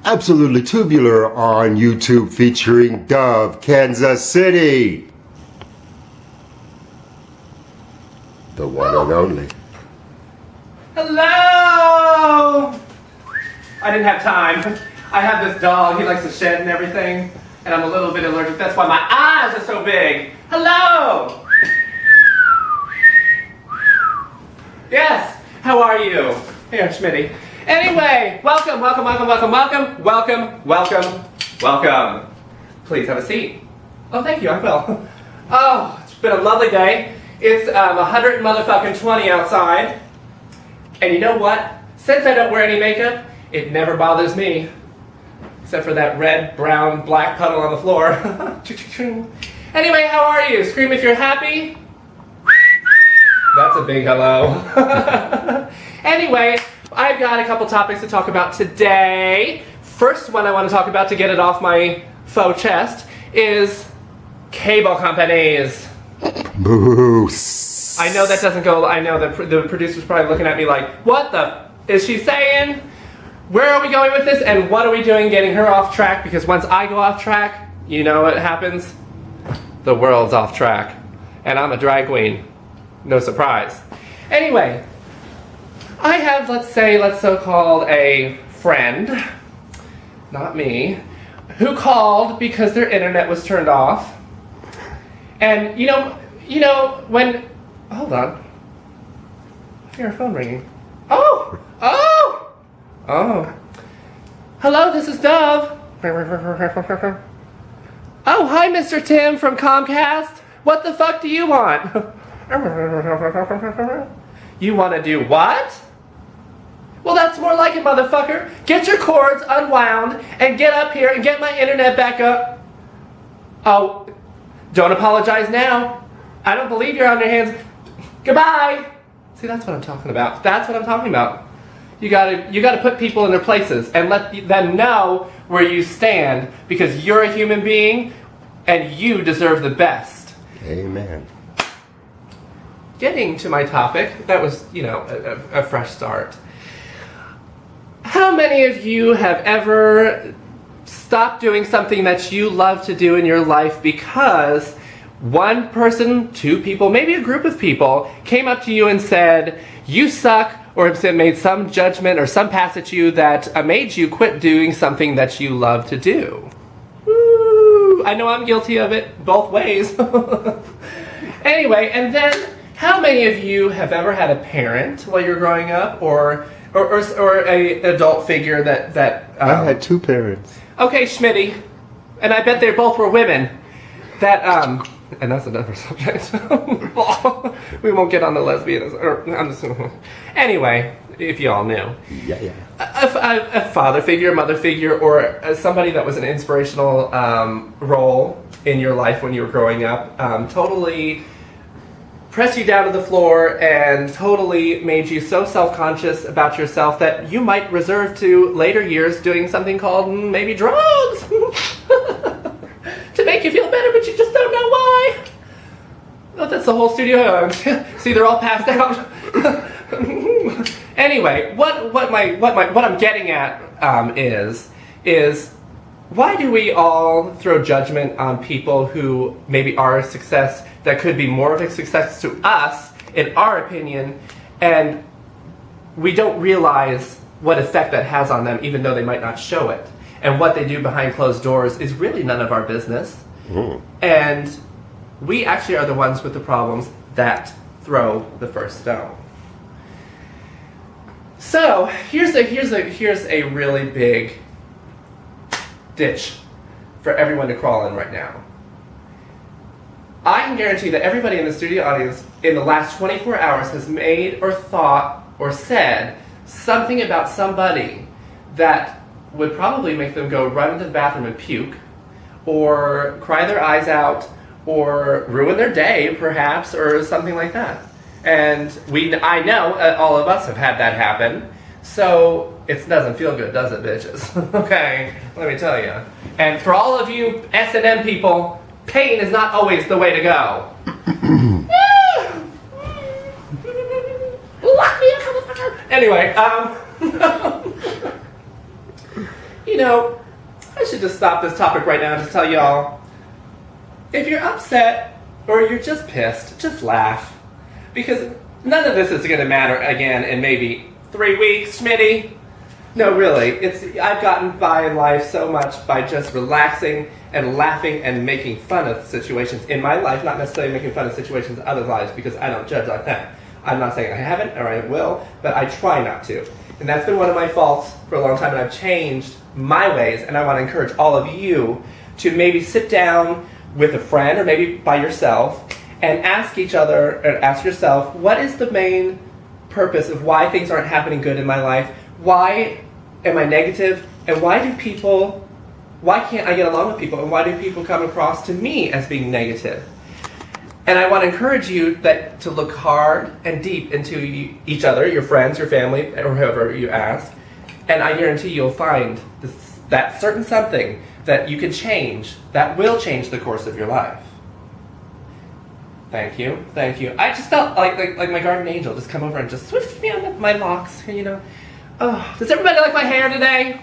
Absolutely Tubular on YouTube featuring Dove, Kansascity. The one and only. Hello! I didn't have time. I have this dog, he likes to shed and everything, and I'm a little bit allergic. That's why my eyes are so big. Hello! Yes, how are you? Here, Schmitty. Anyway, welcome. Please have a seat. Oh, thank you, I will. Oh, it's been a lovely day. It's 120 outside. And you know what? Since I don't wear any makeup, it never bothers me. Except for that red, brown, black puddle on the floor. Anyway, how are you? Scream if you're happy. That's a big hello. Anyway, I've got a couple topics to talk about today. First one I want to talk about to get it off my faux chest is cable companies. Boo. I know that doesn't go, I know that the producer's probably looking at me like, what the is she saying? Where are we going with this? And what are we doing getting her off track? Because once I go off track, you know what happens? The world's off track. And I'm a drag queen. No surprise. Anyway, I have, let's so-called a friend, not me, who called because their internet was turned off. And you know, when, hold on. I hear a phone ringing. Oh! Hello, this is Dove. Oh, hi, Mr. Tim from Comcast. What the fuck do you want? You want to do what? Well, that's more like it, motherfucker. Get your cords unwound and get up here and get my internet back up. Oh, don't apologize now. I don't believe you're on your hands. Goodbye. See, that's what I'm talking about. That's what I'm talking about. You gotta put people in their places and let them know where you stand because you're a human being and you deserve the best. Amen. Getting to my topic, that was, a fresh start. How many of you have ever stopped doing something that you love to do in your life because one person, two people, maybe a group of people came up to you and said, you suck, or made some judgment or some pass at you that made you quit doing something that you love to do? Woo! I know I'm guilty of it both ways. Anyway, and then how many of you have ever had a parent while you're growing up, or a adult figure that I had two parents. Okay, Schmitty, and I bet they both were women. That and that's another subject. We won't get on the lesbians. Anyway, if you all knew. Yeah. A father figure, mother figure, or somebody that was an inspirational role in your life when you were growing up, totally pressed you down to the floor and totally made you so self-conscious about yourself that you might reserve to later years doing something called maybe drugs to make you feel better, but you just don't know why. Oh, that's the whole studio. See, they're all passed out. Anyway, what I'm getting at is why do we all throw judgment on people who maybe are a success that could be more of a success to us, in our opinion, and we don't realize what effect that has on them, even though they might not show it. And what they do behind closed doors is really none of our business. And we actually are the ones with the problems that throw the first stone. So here's a really big ditch for everyone to crawl in right now. I can guarantee that everybody in the studio audience in the last 24 hours has made or thought or said something about somebody that would probably make them go run into the bathroom and puke, or cry their eyes out, or ruin their day, perhaps, or something like that. And I know all of us have had that happen, so it doesn't feel good, does it, bitches? Okay, let me tell you. And for all of you S&M people, pain is not always the way to go. Lock me up, motherfucker! Anyway, you know, I should just stop this topic right now and just tell y'all, if you're upset or you're just pissed, just laugh. Because none of this is going to matter again in maybe 3 weeks, Schmitty. No, really, I've gotten by in life so much by just relaxing and laughing and making fun of situations in my life, not necessarily making fun of situations in other lives, because I don't judge like that. I'm not saying I haven't or I will, but I try not to. And that's been one of my faults for a long time, and I've changed my ways, and I want to encourage all of you to maybe sit down with a friend or maybe by yourself and ask each other, or ask yourself, what is the main purpose of why things aren't happening good in my life? Why am I negative? And why can't I get along with people? And why do people come across to me as being negative? And I want to encourage you to look hard and deep into each other, your friends, your family, or whoever you ask. And I guarantee you'll find that certain something that you can change, that will change the course of your life. Thank you, thank you. I just felt like my guardian angel just come over and just swift me on my locks, you know. Oh, does everybody like my hair today?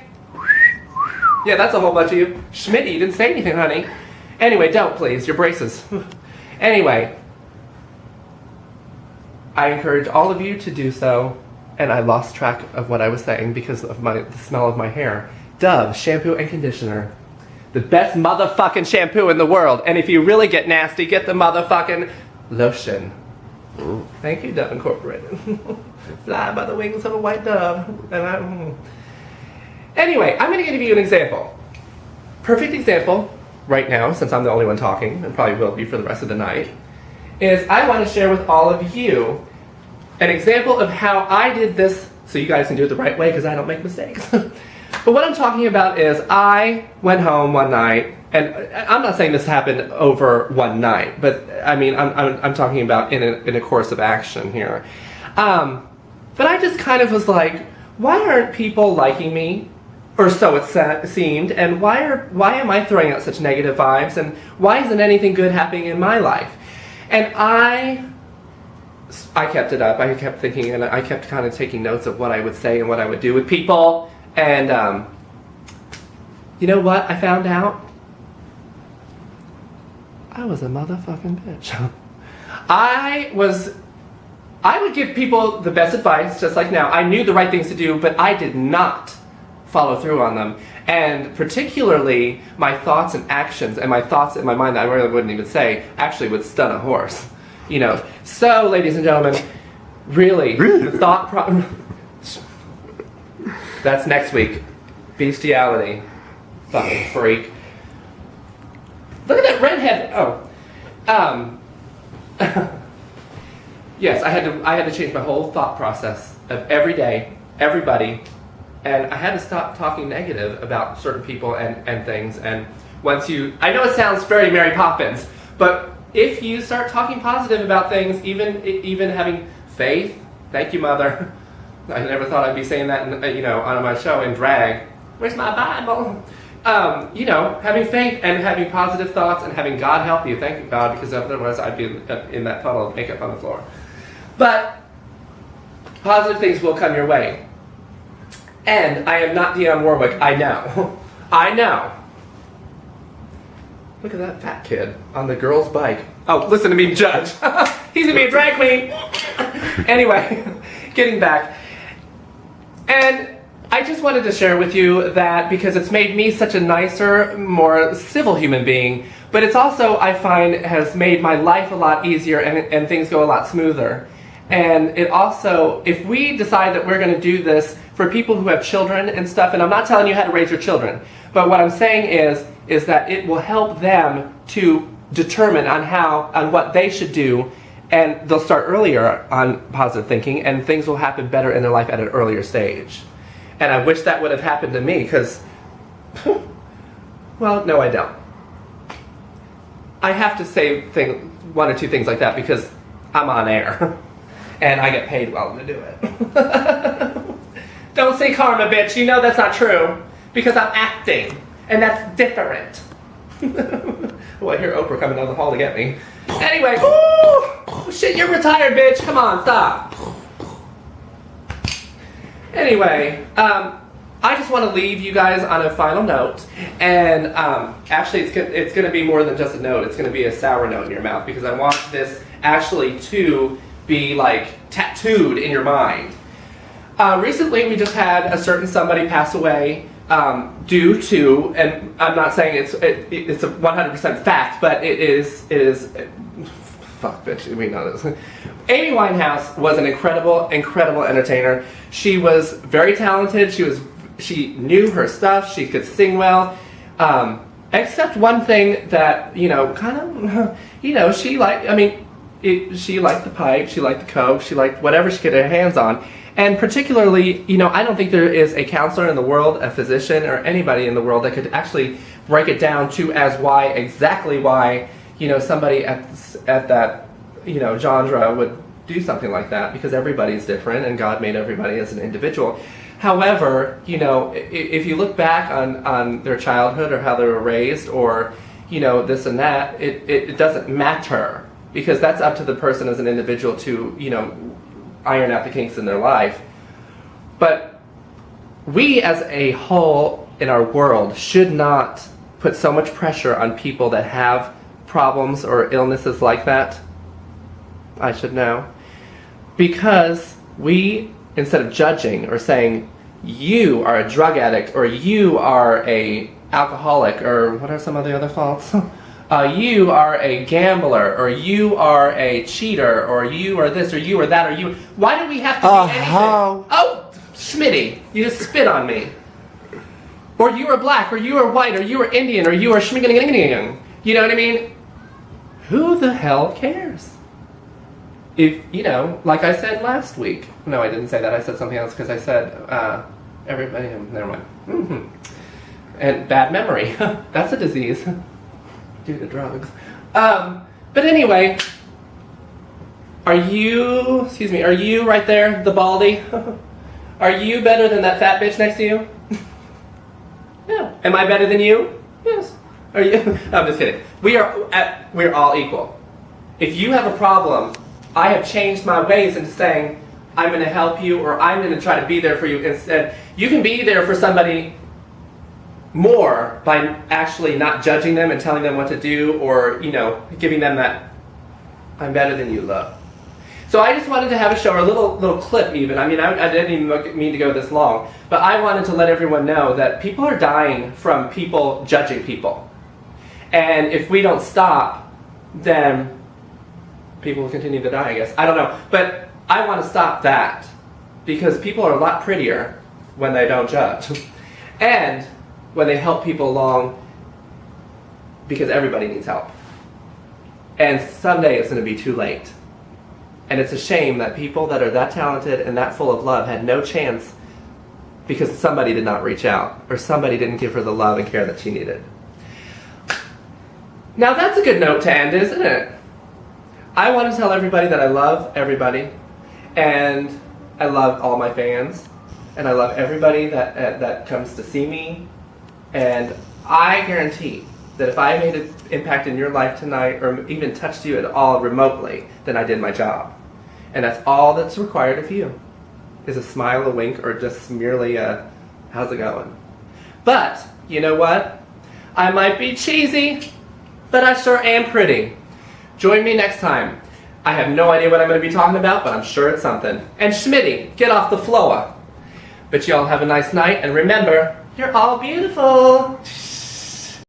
Yeah, that's a whole bunch of you. Schmitty, you didn't say anything, honey. Anyway, don't please, your braces. Anyway, I encourage all of you to do so, and I lost track of what I was saying because of the smell of my hair. Dove shampoo and conditioner. The best motherfucking shampoo in the world. And if you really get nasty, get the motherfucking lotion. Ooh. Thank you, Dove Incorporated. Fly by the wings of a white dove. Anyway, I'm going to give you an example. Perfect example right now, since I'm the only one talking, and probably will be for the rest of the night, is I want to share with all of you an example of how I did this, so you guys can do it the right way because I don't make mistakes. But what I'm talking about is I went home one night, and I'm not saying this happened over one night, but I mean I'm talking about in a course of action here. But I just kind of was like, why aren't people liking me? Or so it seemed, and why am I throwing out such negative vibes, and why isn't anything good happening in my life? And I kept it up. I kept thinking, and I kept kind of taking notes of what I would say and what I would do with people. And you know what I found out? I was a motherfucking bitch. I would give people the best advice, just like now. I knew the right things to do, but I did not follow through on them. And particularly, my thoughts and actions, and my thoughts in my mind that I really wouldn't even say, actually would stun a horse. You know. So, ladies and gentlemen, really, the thought that's next week. Bestiality. Fucking freak. Look at that redhead. Oh. Yes, I had to change my whole thought process of every day, everybody, and I had to stop talking negative about certain people and things. And once I know it sounds very Mary Poppins, but if you start talking positive about things, even having faith, thank you, Mother. I never thought I'd be saying that, on my show in drag. Where's my Bible? Having faith and having positive thoughts and having God help you. Thank you, God, because otherwise I'd be in that puddle of makeup on the floor. But positive things will come your way. And I am not Dionne Warwick. I know. I know. Look at that fat kid on the girl's bike. Oh, listen to me, Judge. He's gonna be a drag queen. Anyway, getting back. And I just wanted to share with you that because it's made me such a nicer, more civil human being, but it's also, I find, has made my life a lot easier and things go a lot smoother. And it also, if we decide that we're going to do this for people who have children and stuff, and I'm not telling you how to raise your children, but what I'm saying is that it will help them to determine on what they should do, and they'll start earlier on positive thinking, and things will happen better in their life at an earlier stage. And I wish that would have happened to me, because, well, no, I don't. I have to say one or two things like that because I'm on air. And I get paid well to do it. Don't say karma, bitch. You know that's not true. Because I'm acting. And that's different. Well, I hear Oprah coming down the hall to get me. Anyway. Ooh, shit, you're retired, bitch. Come on, stop. Anyway, I just want to leave you guys on a final note, and actually it's going to be more than just a note. It's going to be a sour note in your mouth, because I want this actually to be like tattooed in your mind. Recently we just had a certain somebody pass away due to, and I'm not saying it's a 100% fact, but it is fuck bitch, we know this. Amy Whinehouse was an incredible entertainer. She was very talented. She knew her stuff. She could sing well. Except one thing that, she liked, she liked the pipe, she liked the coke, she liked whatever she could get her hands on. And particularly, I don't think there is a counselor in the world, a physician, or anybody in the world that could actually break it down to exactly why, somebody at that, genre would do something like that, because everybody's different and God made everybody as an individual. However, if you look back on their childhood or how they were raised, or, this and that, it doesn't matter, because that's up to the person as an individual to, iron out the kinks in their life. But we as a whole in our world should not put so much pressure on people that have problems or illnesses like that. I should know. Because we, instead of judging or saying, you are a drug addict, or you are a alcoholic, or what are some of the other faults? You are a gambler, or you are a cheater, or you are this, or you are that, or you... Why do we have to be anything? Oh, Schmitty, you just spit on me. Or you are black, or you are white, or you are Indian, or you are schmigga. You know what I mean? Who the hell cares? If, like I said last week. No, I didn't say that. I said something else, because I said, everybody... Never mind. And bad memory. That's a disease. Due to drugs. But anyway, are you right there, the baldy? Are you better than that fat bitch next to you? Yeah. Am I better than you? Yes. Are you? I'm just kidding. We're all equal. If you have a problem, I have changed my ways into saying, I'm going to help you, or I'm going to try to be there for you. Instead, you can be there for somebody more by actually not judging them and telling them what to do, or, giving them that I'm better than you look. So I just wanted to have a show, or a little clip even. I mean, I didn't even mean to go this long, but I wanted to let everyone know that people are dying from people judging people. And if we don't stop, then people will continue to die, I guess. I don't know. But I want to stop that, because people are a lot prettier when they don't judge. And when they help people along, because everybody needs help. And someday it's going to be too late. And it's a shame that people that are that talented and that full of love had no chance because somebody did not reach out, or somebody didn't give her the love and care that she needed. Now that's a good note to end, isn't it? I want to tell everybody that I love everybody, and I love all my fans, and I love everybody that comes to see me. And I guarantee that if I made an impact in your life tonight, or even touched you at all remotely, then I did my job. And that's all that's required of you, is a smile, a wink, or just merely a, how's it going? But, you know what? I might be cheesy, but I sure am pretty. Join me next time. I have no idea what I'm going to be talking about, but I'm sure it's something. And Schmitty, get off the floor. But y'all have a nice night, and remember, you're all beautiful.